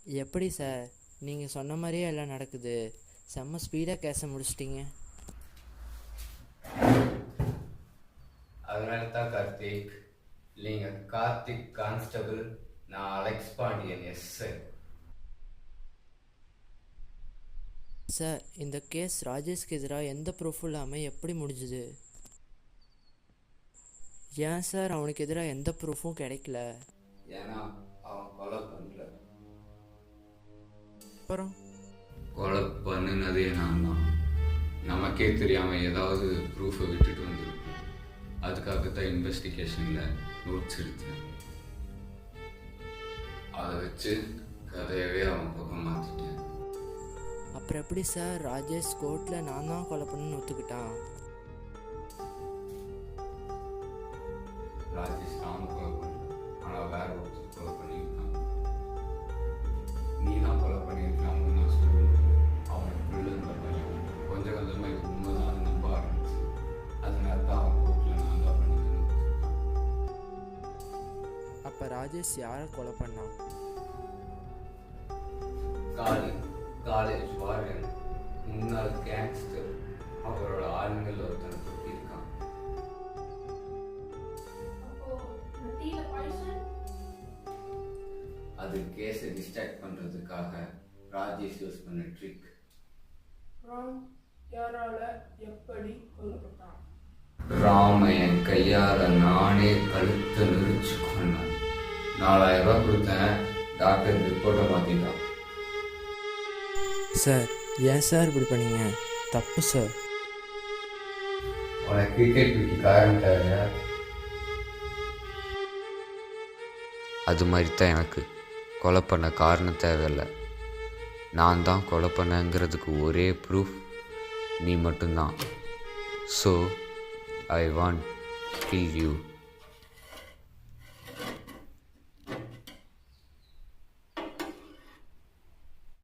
எப்படி சார்? நீங்கள் சொன்ன மாதிரியே எல்லாம் நடக்குது. செம்ம ஸ்பீடாக கேஸை முடிச்சிட்டிங்க. அதனால தான் கார்த்திக், இல்லைங்க கார்த்திக் கான்ஸ்டபிள், நான் அலெக்ஸ் பாண்டியன் எஸ்ஐ. சார், இந்த கேஸ் ராஜேஷ்க்கு எதிராக எந்த ப்ரூஃபும் இல்லாமல் எப்படி முடிஞ்சுது? ஏன் சார் அவனுக்கு எதிராக எந்த ப்ரூஃபும் கிடைக்கல? ஏன்னா அவன் கொலை பண்ணல. அப்புறம் கொலை பண்ணினதே நான் தான். நமக்கே தெரியாமல் ஏதாவது ப்ரூஃபை விட்டுட்டு வந்துருப்போம். அதுக்காக தான் இன்வெஸ்டிகேஷனில் நோட்ஸ் எடுத்தேன். அதை வச்சு கதையவே அவன் பக்கம் மாற்றிட்டேன். அப்புறம் எப்படி சார் ராஜேஷ் கோர்ட்டில் நான் தான் கொலை பண்ணணும்னு ஒத்துக்கிட்டான்? ராஜேஷ் நானும் கொலை பண்ணல, ஆனால் வேற ஒருத்தர் கொலை பண்ணியிருக்கான். நீ தான் கொலை பண்ணியிருக்கான்னு நான் சொல்லுவேன். அவனுக்கு பிள்ளைங்க பையன் கொஞ்சம் கொஞ்சமாக இது உண்மைதான் நம்ப ஆரம்பிச்சு. அதனால தான் அவன் கோர்ட்டில் நான் தான் பண்ணிக்கணும். அப்போ ராஜேஷ் யாரை கொலை பண்ணான்? காலேஜ் வாரியன், முன்னாள் கேங்ஸ்டர், அவரோட ஆளுங்கள் ஒருத்தனை தூக்கியிருக்கான். அது கேஸை டிஸ்ட்ராக்ட் பண்றதுக்காக ராஜேஷ் யூஸ் பண்ண ட்ரிக். யாரால எப்படி கொல்லப்பட்டான்? ராம என் கையால நானே கழுத்தை நெரிச்சு கொண்டேன். 4000 ரூபாய் கொடுத்தேன், டாக்டர் ரிப்போர்ட்டை மாத்திட்டான். சார், ஏன் சார் இப்படி பண்ணீங்க? தப்பு சார். உனக்கு கிரிக்கெட் பிடிக்க காரணம் தேவை. அது மாதிரி தான் எனக்கு கொலை பண்ண காரணம் தேவையில்லை. நான் தான் கொலை பண்ணேங்கிறதுக்கு ஒரே ப்ரூஃப் நீ மட்டும்தான். So I want kill you.